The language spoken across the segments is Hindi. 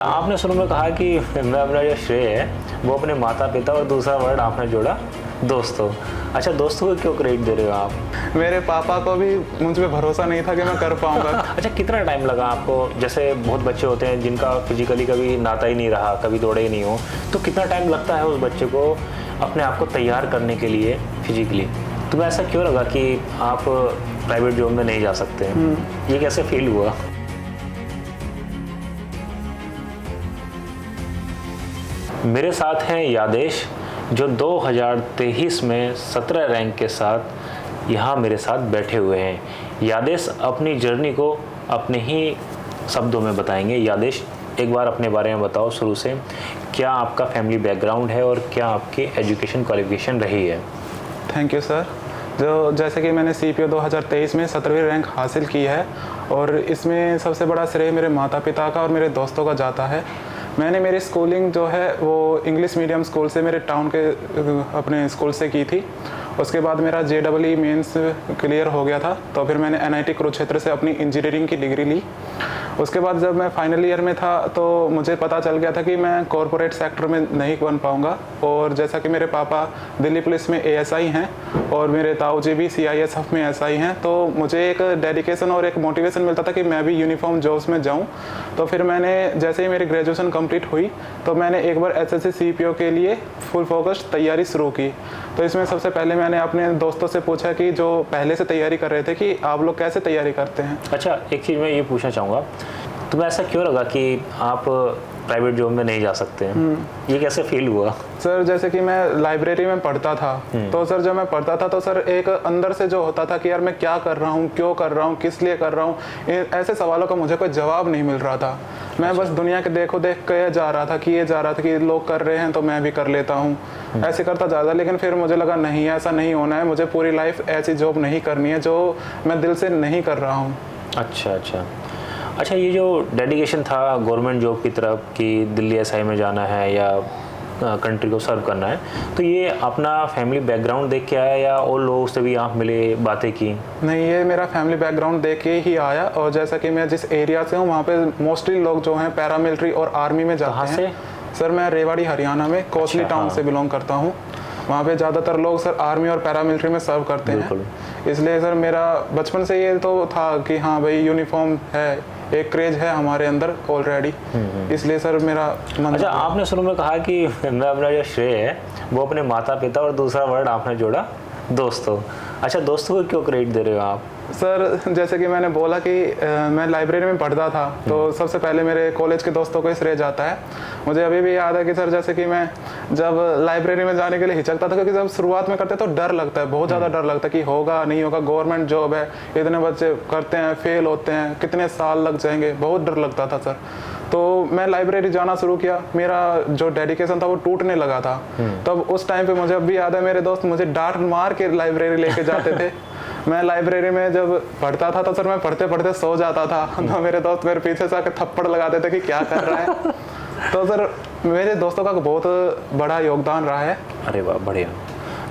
आपने शुरू में कहा कि मैं अपना जो श्रेय है वो अपने माता पिता और दूसरा वर्ड आपने जोड़ा दोस्तों। अच्छा, दोस्तों को क्यों क्रेडिट दे रहे हो आप? मेरे पापा को भी मुझ पे भरोसा नहीं था कि मैं कर पाऊंगा। अच्छा, कितना टाइम लगा आपको? जैसे बहुत बच्चे होते हैं जिनका फिजिकली कभी नाता ही नहीं रहा, कभी दौड़े ही नहीं हो, तो कितना टाइम लगता है उस बच्चे को अपने आप को तैयार करने के लिए फिजिकली? तुम्हें ऐसा क्यों लगा कि आप प्राइवेट जॉब में नहीं जा सकते? ये कैसे फील हुआ? मेरे साथ हैं यादेश, जो 2023 में 17 रैंक के साथ यहाँ मेरे साथ बैठे हुए हैं। यादेश अपनी जर्नी को अपने ही शब्दों में बताएंगे। यादेश, एक बार अपने बारे में बताओ शुरू से, क्या आपका फैमिली बैकग्राउंड है और क्या आपकी एजुकेशन क्वालिफिकेशन रही है? Thank you sir. जैसे कि मैंने CPO 2023 में 17वीं रैंक हासिल की है और इसमें सबसे बड़ा श्रेय मेरे माता पिता का और मेरे दोस्तों का जाता है। मैंने मेरी स्कूलिंग जो है वो इंग्लिश मीडियम स्कूल से, मेरे टाउन के अपने स्कूल से की थी। उसके बाद मेरा JEE मेंस क्लियर हो गया था, तो फिर मैंने NIT कुरुक्षेत्र से अपनी इंजीनियरिंग की डिग्री ली। उसके बाद जब मैं फाइनल ईयर में था तो मुझे पता चल गया था कि मैं कॉरपोरेट सेक्टर में नहीं बन पाऊंगा। और जैसा कि मेरे पापा दिल्ली पुलिस में ASI हैं और मेरे ताऊ जी भी CISF में SI हैं, तो मुझे एक डेडिकेशन और एक मोटिवेशन मिलता था कि मैं भी यूनिफॉर्म जॉब्स में जाऊं। तो फिर मैंने जैसे ही मेरी ग्रेजुएशन कंप्लीट हुई तो मैंने एक बार SSC CPO के लिए फुल फोकस तैयारी शुरू की। तो इसमें सबसे पहले मैंने अपने दोस्तों से पूछा कि जो पहले से तैयारी कर रहे थे कि आप लोग कैसे तैयारी करते हैं। अच्छा, एक चीज़ मैं ये पूछना चाहूँगा, तुम्हें ऐसा क्यों लगा कि आप प्राइवेट जॉब में नहीं जा सकते हैं? ये कैसे फील हुआ? सर, जैसे कि मैं लाइब्रेरी में पढ़ता था, तो सर जब मैं पढ़ता था तो सर एक अंदर से जो होता था कि यार मैं क्या कर रहा हूँ, क्यों कर रहा हूँ, किस लिए कर रहा हूँ, ऐसे सवालों का मुझे कोई जवाब नहीं मिल रहा था। मैं बस दुनिया के देख के जा रहा था कि ये जा रहा था कि लोग कर रहे हैं तो मैं भी कर लेता हूँ, ऐसे करता ज़्यादा। लेकिन फिर मुझे लगा नहीं, ऐसा नहीं होना है, मुझे पूरी लाइफ ऐसी जॉब नहीं करनी है जो मैं दिल से नहीं कर रहा हूँ। अच्छा, ये जो डेडिकेशन था गवर्नमेंट जॉब की तरफ कि दिल्ली SI में जाना है या कंट्री को सर्व करना है, तो ये अपना फैमिली बैकग्राउंड देख के आया या और लोगों से भी आप मिले, बातें की? नहीं, ये मेरा फैमिली बैकग्राउंड देख के ही आया। और जैसा कि मैं जिस एरिया से हूँ वहाँ पे मोस्टली लोग जो हैं पैरामिलिट्री और आर्मी में जाते हैं। कहाँ से? सर, मैं रेवाड़ी हरियाणा में कोसली टाउन से बिलोंग करता हूँ। वहाँ पे ज़्यादातर लोग सर आर्मी और पैरामिलिट्री में सर्व करते हैं। इसलिए सर मेरा बचपन से ये तो था कि हाँ भाई यूनिफॉर्म है, एक क्रेज है हमारे अंदर ऑलरेडी, इसलिए सर मेरा मन। अच्छा, आपने शुरू में कहा कि मैं अपना जो श्रेय है वो अपने माता पिता और दूसरा वर्ड आपने जोड़ा दोस्तों। अच्छा, दोस्तों को क्यों क्रेडिट दे रहे हो आप? सर, जैसे कि मैंने बोला कि मैं लाइब्रेरी में पढ़ता था, तो सबसे पहले मेरे कॉलेज के दोस्तों को ही श्रेय जाता है। मुझे अभी भी याद है कि सर जैसे कि मैं जब लाइब्रेरी में जाने के लिए हिचकता था, क्योंकि जब शुरुआत में करते तो डर लगता है, बहुत ज़्यादा डर लगता है कि होगा नहीं होगा, गवर्नमेंट जॉब है, इतने बच्चे करते हैं, फेल होते हैं, कितने साल लग जाएंगे, बहुत डर लगता था सर। तो मैं लाइब्रेरी जाना शुरू किया, मेरा जो डेडिकेशन था वो टूटने लगा था। तब उस टाइम पे मुझे अभी याद है मेरे दोस्त मुझे डांट मार के लाइब्रेरी लेके जाते थे। मैं लाइब्रेरी में जब पढ़ता था तो सर मैं पढ़ते पढ़ते सो जाता था, तो मेरे दोस्त मेरे पीछे से आके थप्पड़ लगाते थे कि क्या कर रहा है। तो सर मेरे दोस्तों का बहुत बड़ा योगदान रहा है। अरे वाह, बढ़िया।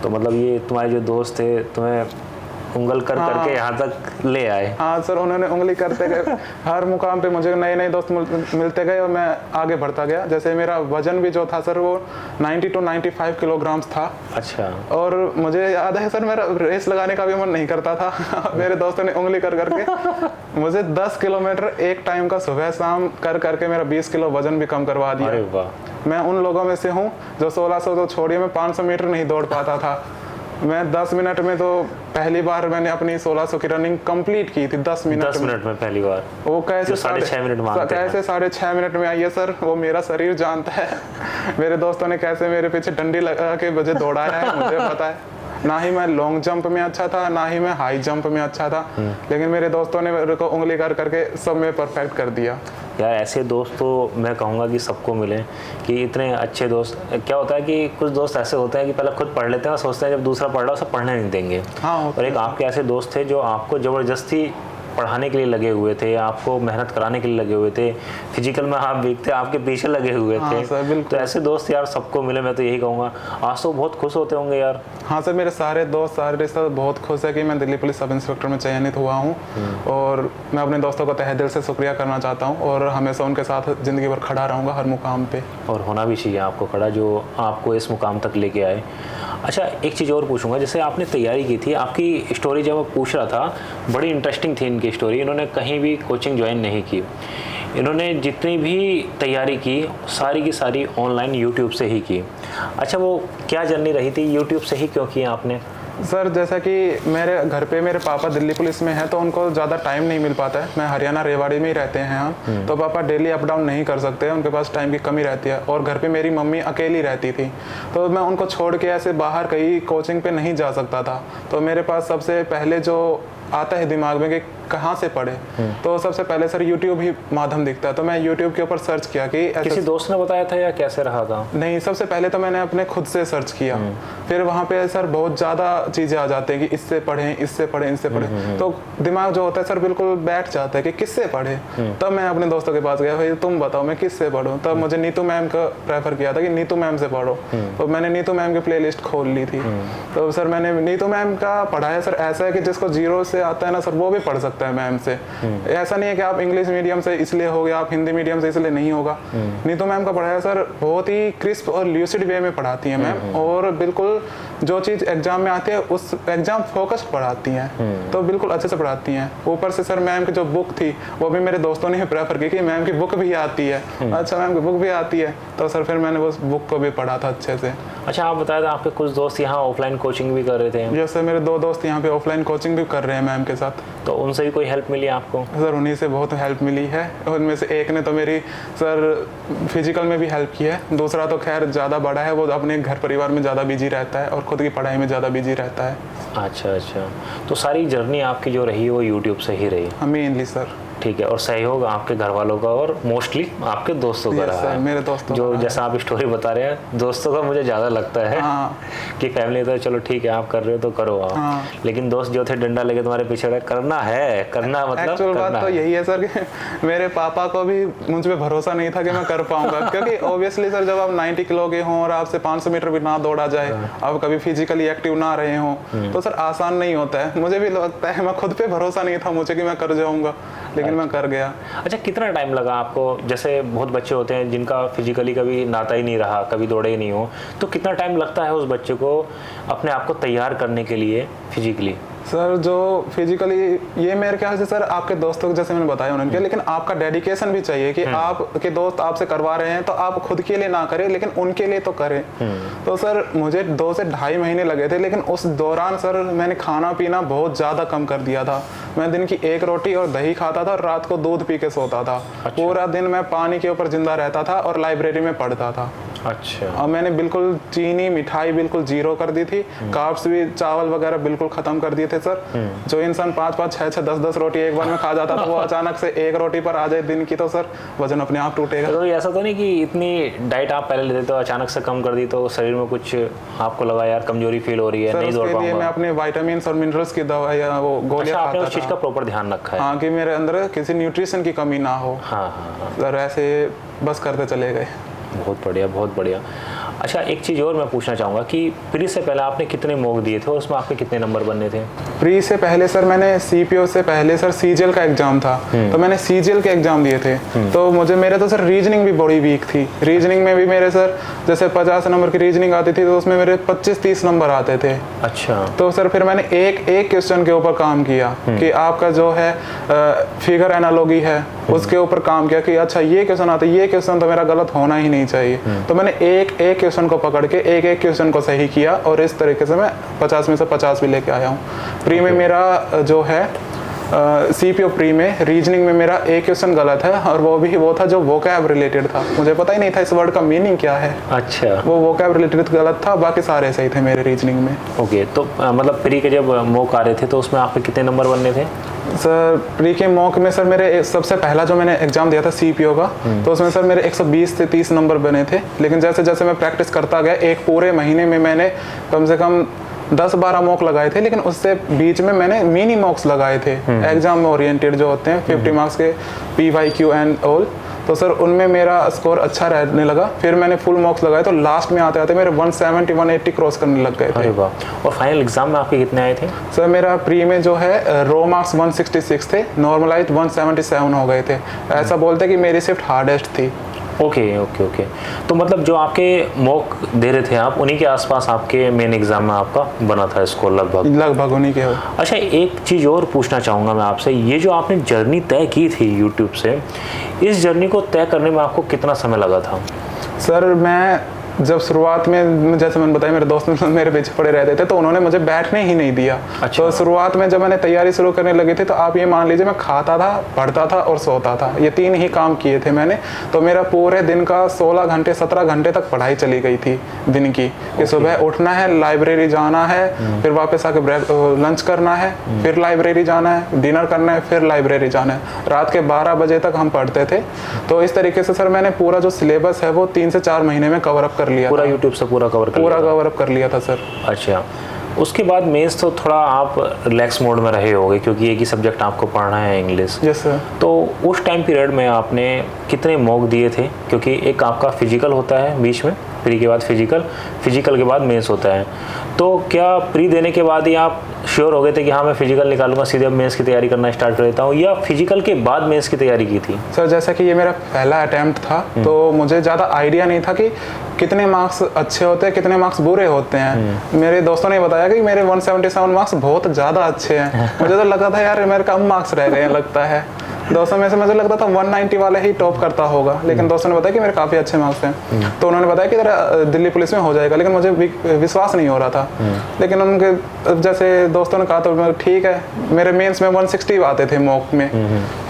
तो मतलब ये तुम्हारे जो दोस्त थे तुम्हें उंगल कर करके यहाँ तक ले आए? हाँ सर, उन्होंने उंगली करते गए, हर मुकाम पे मुझे नए नए दोस्त मिलते गए और मैं आगे बढ़ता गया। जैसे मेरा वजन भी जो था सर वो 90 to 95 किलोग्राम्स था। अच्छा। और मुझे याद है सर मेरा रेस लगाने का भी मन नहीं करता था। मेरे दोस्तों ने उंगली कर करके मुझे 10 किलोमीटर एक टाइम का सुबह शाम कर करके मेरा 20 किलो वजन भी कम करवा दिया। अरे वाह। मैं उन लोगों में से हूँ जो 1600 तो छोड़िए, मैं 500 मीटर नहीं दौड़ पाता था। मैं 10 मिनट में, तो पहली बार मैंने अपनी 1600 की रनिंग कंप्लीट की थी 10 मिनट में पहली बार। वो कैसे 6.5 मिनट मांगते हैं? कैसे 6.5 मिनट में आई है सर, वो मेरा शरीर जानता है। मेरे दोस्तों ने कैसे मेरे पीछे डंडी लगा के मुझे दौड़ाया है मुझे पता है। ना ही मैं लॉन्ग जंप में अच्छा था, ना ही मैं हाई जंप में अच्छा था, लेकिन मेरे दोस्तों ने मेरे को उंगली कर करके सब में परफेक्ट कर दिया। यार, ऐसे दोस्त तो मैं कहूँगा कि सबको मिले, कि इतने अच्छे दोस्त। क्या होता है कि कुछ दोस्त ऐसे होते हैं कि पहले खुद पढ़ लेते हैं और सोचते हैं जब दूसरा पढ़ रहा है उसे पढ़ने नहीं देंगे। हाँ, और एक आपके ऐसे दोस्त थे जो आपको ज़बरदस्ती पढ़ाने के लिए लगे हुए थे, आपको मेहनत कराने के लिए लगे हुए थे, फिजिकल में आप वीक थे, आपके पीछे लगे हुए थे। सर बिल्कुल। तो ऐसे दोस्त यार सबको मिले, मैं तो यही कहूँगा। आज तो बहुत खुश होते होंगे यार। हाँ सर, मेरे सारे दोस्त सारे रिश्तेदार बहुत खुश है कि मैं दिल्ली पुलिस सब इंस्पेक्टर में चयनित हुआ हूँ, और मैं अपने दोस्तों का तहे दिल से शुक्रिया करना चाहता हूँ, और हमेशा उनके साथ ज़िंदगी भर खड़ा रहूँगा हर मुकाम पे। और होना भी चाहिए आपको खड़ा, जो आपको इस मुकाम तक लेके आए। अच्छा, एक चीज़ और पूछूंगा, जैसे आपने तैयारी की थी, आपकी स्टोरी जब मैं पूछ रहा था बड़ी इंटरेस्टिंग थी इनकी स्टोरी। इन्होंने कहीं भी कोचिंग ज्वाइन नहीं की, इन्होंने जितनी भी तैयारी की सारी की सारी ऑनलाइन यूट्यूब से ही की। अच्छा, वो क्या जर्नी रही थी, यूट्यूब से ही क्यों किया आपने? सर जैसा कि मेरे घर पे मेरे पापा दिल्ली पुलिस में हैं, तो उनको ज़्यादा टाइम नहीं मिल पाता है। मैं हरियाणा रेवाड़ी में ही रहते हैं हम, तो पापा डेली अप डाउन नहीं कर सकते हैं, उनके पास टाइम की कमी रहती है। और घर पे मेरी मम्मी अकेली रहती थी, तो मैं उनको छोड़ के ऐसे बाहर कहीं कोचिंग पे नहीं जा सकता था। तो मेरे पास सबसे पहले जो आता है दिमाग में कि कहाँ से पढ़े, तो सबसे पहले सर यूट्यूब ही माध्यम दिखता है। तो मैं यूट्यूब के ऊपर सर्च किया कि किसी दोस्त ने बताया था या कैसे रहा था? नहीं, सबसे पहले तो मैंने अपने खुद से सर्च किया। फिर वहाँ पे सर बहुत ज़्यादा चीज़ें आ जाती हैं कि इससे पढ़ें, इससे पढ़ें, इससे पढ़ें। तो दिमाग जो होता है सर बिल्कुल बैठ जाता है कि किससे पढ़े। तब मैं अपने दोस्तों के पास गया, भाई तुम बताओ मैं किससे पढ़ूँ। तब मुझे नीतू मैम का प्रेफर किया था कि नीतू मैम से पढ़ो, तो मैंने नीतू मैम की प्ले लिस्ट खोल ली थी। तो सर मैंने नीतू मैम का पढ़ा है। सर ऐसा है कि जिसको जीरो से आता है ना सर, वो भी पढ़ सकता है मैम से। ऐसा नहीं है कि आप इंग्लिश मीडियम से इसलिए हो गया, आप हिंदी मीडियम से इसलिए नहीं होगा। नीतू मैम का पढ़ाया सर बहुत ही क्रिस्प और ल्यूसिड वे में पढ़ाती हैं मैम, और बिल्कुल जो चीज़ एग्जाम में आती है उस एग्जाम फोकस्ड पढ़ाती हैं, तो बिल्कुल अच्छे से पढ़ाती हैं। ऊपर से सर मैम की जो बुक थी वो भी मेरे दोस्तों ने ही प्रेफर की कि मैम की बुक भी आती है। अच्छा, मैम की बुक भी आती है, तो सर फिर मैंने उस बुक को भी पढ़ा था अच्छे से। अच्छा, आप बताया था आपके कुछ दोस्त यहाँ ऑफलाइन कोचिंग भी कर रहे थे? जैसे मेरे 2 दोस्त यहाँ पे ऑफलाइन कोचिंग भी कर रहे हैं मैम के साथ। तो उनसे भी कोई हेल्प मिली आपको? सर उन्हीं से बहुत हेल्प मिली है। उनमें से एक ने तो मेरी सर फिजिकल में भी हेल्प की है, दूसरा तो खैर ज़्यादा बड़ा है, वो अपने घर परिवार में ज़्यादा बिजी रहता है और खुद की पढ़ाई में ज़्यादा बिजी रहता है। अच्छा अच्छा, तो सारी जर्नी आपकी जो रही वो यूट्यूब से ही रही? Mainly sir. ठीक है, और सहयोग आपके घर वालों का और मोस्टली आपके दोस्तों का रहा है? मेरे दोस्तों जो जैसा आप स्टोरी बता रहे हैं, दोस्तों का मुझे ज़्यादा लगता है कि फैमिली तो चलो ठीक है आप कर रहे हो तो करो आप, लेकिन दोस्त जो थे डंडा लेके तुम्हारे पीछे रहे, करना है, करना मतलब एक्चुअल बात तो यही है सर कि मेरे पापा को भी मुझ पे भरोसा नहीं था कि मैं कर पाऊंगा, क्योंकि ऑब्वियसली सर जब आप 90 किलो के हों और आपसे 500 मीटर भी ना दौड़ा जाए, आप कभी फिजिकली एक्टिव ना रहे हों, तो सर आसान नहीं होता है। मुझे भी लगता है, मैं खुद पे भरोसा नहीं था मुझे कि मैं कर जाऊंगा, लेकिन मैं कर गया। अच्छा, कितना टाइम लगा आपको? जैसे बहुत बच्चे होते हैं जिनका फिजिकली कभी नाता ही नहीं रहा, कभी दौड़े ही नहीं हो, तो कितना टाइम लगता है उस बच्चे को अपने आप को तैयार करने के लिए फिजिकली? सर जो फिजिकली, ये मेरे ख्याल से सर आपके दोस्तों को जैसे मैंने बताया उनके, लेकिन आपका डेडिकेशन भी चाहिए कि आपके दोस्त आपसे करवा रहे हैं तो आप खुद के लिए ना करें, लेकिन उनके लिए तो करें। तो सर मुझे 2 से ढाई महीने लगे थे, लेकिन उस दौरान सर मैंने खाना पीना बहुत ज़्यादा कम कर दिया था। मैं दिन की 1 रोटी और दही खाता था और रात को दूध पी के सोता था। अच्छा। पूरा दिन मैं पानी के ऊपर जिंदा रहता था और लाइब्रेरी में पढ़ता था। अच्छा। और मैंने बिल्कुल चीनी मिठाई बिल्कुल जीरो कर दी थी, कार्ब्स भी चावल वगैरह बिल्कुल खत्म कर दिए थे सर। जो इंसान 5-5, 6-6, 10-10 रोटी एक बार में खा जाता था, वो अचानक से 1 रोटी पर आ जाए दिन की, तो सर वजन अपने आप टूटेगा। तो ऐसा तो नहीं कि इतनी डाइट आप पहले लेते तो अचानक से कम कर दी तो शरीर में कुछ आपको लगा यार कमजोरी फील हो रही है, नहीं दौड़ पाऊंगा? मैं अपने विटामिन और मिनरल्स की दवा या वो गोलियां खाता था। उस चीज का प्रॉपर ध्यान रखा है? हाँ, कि मेरे अंदर किसी न्यूट्रिशन की कमी ना हो। हाँ। सर ऐसे बस करते चले गए। बहुत बढ़िया, बहुत बढ़िया। अच्छा, एक चीज़ और मैं पूछना चाहूँगा कि प्री से पहले आपने कितने मॉक दिए थे और उसमें आपके कितने नंबर बनने थे? प्री से पहले सर मैंने सीपीओ से पहले सर सीजीएल का एग्जाम था, तो मैंने सीजीएल के एग्जाम दिए थे। तो मुझे मेरे तो सर रीजनिंग भी बड़ी वीक थी। रीजनिंग में भी मेरे सर जैसे 50 नंबर की रीजनिंग आती थी, तो उसमें मेरे 25-30 नंबर आते थे। अच्छा। तो सर फिर मैंने एक क्वेश्चन के ऊपर काम किया कि आपका जो है फिगर एनालॉजी है उसके ऊपर काम किया कि अच्छा ये क्वेश्चन आता है, ये क्वेश्चन तो मेरा गलत होना ही नहीं चाहिए। तो मैंने एक क्वेश्चन को पकड़ के एक क्वेश्चन को सही किया, और इस तरीके से मैं 50 में से 50 भी लेके आया हूँ। प्री में मेरा जो है सीपीओ प्री में रीजनिंग में मेरा एक क्वेश्चन गलत है, और वो था जो वोकैब रिलेटेड था। मुझे पता ही नहीं था इस वर्ड का मीनिंग क्या है। अच्छा। वो वोकैब रिलेटेड गलत था, बाकी सारे सही थे मेरे रीजनिंग में। ओके, तो मतलब प्री के जब मॉक आ रहे थे तो उसमें आपके कितने नंबर बनने थे? सर प्री के मॉक में सर मेरे सबसे पहला जो मैंने एग्जाम दिया था सीपीओ का, तो उसमें सर मेरे 120 से 30 नंबर बने थे। लेकिन जैसे जैसे मैं प्रैक्टिस करता गया, एक पूरे महीने में मैंने कम से कम 10-12 मॉक लगाए थे, लेकिन उससे बीच में मैंने मिनी मॉक्स लगाए थे एग्जाम ओरिएंटेड जो होते हैं 50 मार्क्स के, PYQ एंड ऑल। तो सर उनमें मेरा स्कोर अच्छा रहने लगा। फिर मैंने फुल मॉक्स लगाए तो लास्ट में आते आते मेरे 170 180 क्रॉस करने लग गए थे। अरे वाह। और फाइनल एग्जाम में आपके कितने आए थे? सर मेरा प्री में जो है रो मार्क्स 166 थे, नॉर्मलाइज 177 हो गए थे। ऐसा बोलते कि मेरी शिफ्ट हार्डेस्ट थी। Okay okay okay. तो मतलब जो आपके मॉक दे रहे थे आप, उन्हीं के आसपास आपके मेन एग्जाम में आपका बना था स्कोर लगभग उन्हीं के हो। अच्छा, एक चीज़ और पूछना चाहूँगा मैं आपसे, ये जो आपने जर्नी तय की थी यूट्यूब से, इस जर्नी को तय करने में आपको कितना समय लगा था? सर मैं जब शुरुआत में, जैसे मैंने बताया, मेरे दोस्त मेरे पीछे पड़े रहते थे तो उन्होंने मुझे बैठने ही नहीं दिया। अच्छा। तो शुरुआत में जब मैंने तैयारी शुरू करने लगी थी तो आप ये मान लीजिए मैं खाता था, पढ़ता था और सोता था, ये 3 ही काम किए थे मैंने। तो मेरा पूरे दिन का 16 घंटे 17 घंटे तक पढ़ाई चली गई थी दिन की, कि सुबह उठना है, लाइब्रेरी जाना है, फिर वापस आके लंच करना है, फिर लाइब्रेरी जाना है, डिनर करना है, फिर लाइब्रेरी जाना है। रात के 12 बजे तक हम पढ़ते थे। तो इस तरीके से सर मैंने पूरा जो सिलेबस है वो 3 से 4 महीने में कवर अप कर लिया। पूरा यूट्यूब से पूरा कवर कर लिया था सर। अच्छा, उसके बाद मेंस तो थोड़ा आप रिलैक्स मोड में रहे होगे क्योंकि एक ही सब्जेक्ट आपको पढ़ना है, इंग्लिश। Yes sir. तो उस टाइम पीरियड में आपने कितने मॉक दिए थे? क्योंकि एक आपका फिजिकल होता है बीच में, प्री के बाद फिजिकल के बाद मेंस होता है। तो क्या प्री देने के बाद ही आप श्योर हो गए थे कि हाँ मैं फिजिकल निकालूंगा, सीधे अब मेंस की तैयारी करना स्टार्ट कर देता हूँ, या फिजिकल के बाद मेंस की तैयारी की थी? सर जैसा कि ये मेरा पहला अटेम्प्ट था तो मुझे ज़्यादा आइडिया नहीं था कि कितने मार्क्स अच्छे होते हैं, कितने मार्क्स बुरे होते हैं। मेरे दोस्तों ने बताया कि मेरे 177 मार्क्स बहुत ज़्यादा अच्छे हैं। मुझे तो लगा था यार मेरे कम मार्क्स रह गए हैं लगता है। दोस्तों में से मुझे लगता था 190 वाले ही टॉप करता होगा, लेकिन दोस्तों ने बताया कि मेरे काफ़ी अच्छे मार्क्स हैं। तो उन्होंने बताया कि तेरा दिल्ली पुलिस में हो जाएगा, लेकिन मुझे विश्वास नहीं हो रहा था। लेकिन उनके जैसे दोस्तों ने कहा तो ठीक है। मेरे मेंस में 160 आते थे मॉक में।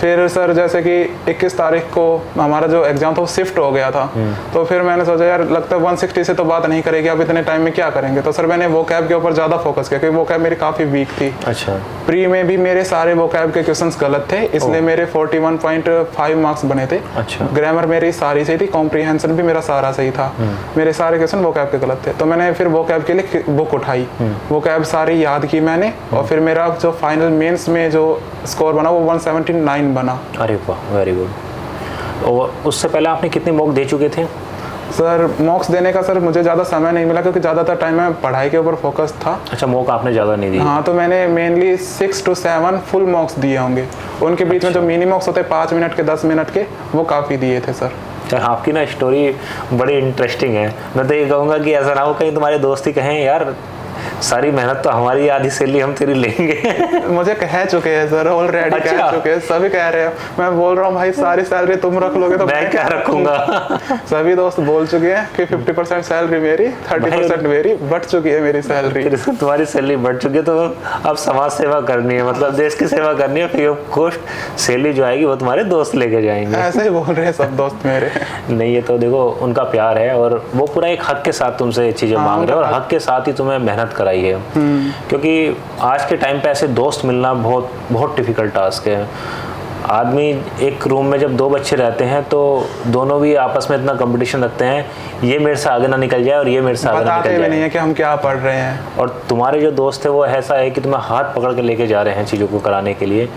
फिर सर जैसे कि 21 तारीख को हमारा जो एग्ज़ाम था वो शिफ्ट हो गया था। तो फिर मैंने सोचा यार लगता है 160 से तो बात नहीं करेगी, अब इतने टाइम में क्या करेंगे। तो सर मैंने वोकैब के ऊपर ज़्यादा फोकस किया क्योंकि वोकैब मेरी काफ़ी वीक थी। अच्छा। प्री में भी मेरे सारे वोकैब के क्वेश्चंस गलत थे, इसलिए मेरे 41.5 मार्क्स बने थे। अच्छा। ग्रामर मेरी सारी सही थी, कॉम्प्रीहेंशन भी मेरा सारा सही था। मेरे सारे क्वेश्चन वोकैब के गलत थे। तो मैंने फिर वोकैब के लिए बुक उठाई, वोकैब सारी याद की मैंने, और फिर मेरा जो फाइनल मेंस में जो स्कोर बना वो 179 बना। अरे वाह, वेरी गुड। और उससे पहले आपने कितने मॉक दे चुके थे? सर मॉक्स देने का सर मुझे ज़्यादा समय नहीं मिला क्योंकि ज़्यादातर टाइम में पढ़ाई के ऊपर फोकस था। अच्छा, मॉक आपने ज़्यादा नहीं दी? हाँ, तो मैंने मेनली 6 to 7 फुल मॉक्स दिए होंगे। उनके बीच में जो मिनी मॉक्स होते हैं 5 मिनट के 10 मिनट के, वो काफ़ी दिए थे सर। यार आपकी ना स्टोरी बड़ी इंटरेस्टिंग है। मैं तो ये कहूँगा कि ऐसा ना हो कहीं तुम्हारे दोस्त ही कहें यार सारी मेहनत तो हमारी, आधी सैलरी हम तेरी लेंगे। मुझे कह चुके हैं सर, ऑलरेडी अच्छा। कह चुके हैं, सभी कह रहे हैं। मैं बोल रहा हूँ भाई सारी सैलरी तुम रख लोगे तो मैं क्या रखूंगा। सभी दोस्त बोल चुके हैं कि 50% सैलरी मेरी, 30% मेरी, बढ़ चुकी है मेरी सैलरी। तुम्हारी सैलरी बढ़ चुकी है, तो अब समाज सेवा करनी है, मतलब देश की सेवा करनी है। फ्री ऑफ कॉस्ट सैलरी जो आएगी वो तुम्हारे दोस्त लेके जाएंगे। ऐसे ही बोल रहे हैं सब दोस्त मेरे। नहीं, ये तो देखो उनका प्यार है, और वो पूरा एक हक के साथ तुमसे चीज़ें मांग रहे हैं, और हक के साथ ही तुम्हें मेहनत कराई है। क्योंकि आज के टाइम पे ऐसे दोस्त मिलना बहुत बहुत डिफिकल्ट टास्क है। आदमी एक रूम में जब 2 बच्चे रहते हैं तो दोनों भी आपस में इतना कंपटीशन रखते हैं, ये मेरे से आगे ना निकल जाए और ये मेरे से आगे ना निकल जाए। नहीं है कि हम क्या पढ़ रहे हैं। और तुम्हारे जो दोस्त है वो ऐसा है कि तुम्हें हाथ पकड़ के लेके जा रहे हैं चीज़ों को कराने के लिए।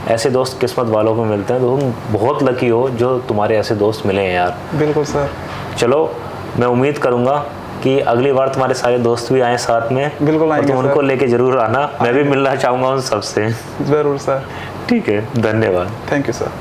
ऐसे दोस्त किस्मत वालों को मिलते हैं, तो तुम बहुत लकी हो जो तुम्हारे ऐसे दोस्त मिले हैं यार। बिल्कुल सर। चलो, मैं उम्मीद करूँगा कि अगली बार तुम्हारे सारे दोस्त भी आए साथ में। बिल्कुल आएंगे तुम उनको लेके जरूर आना, मैं भी मिलना चाहूँगा उन सबसे। जरूर सर। ठीक है, धन्यवाद। Thank you sir.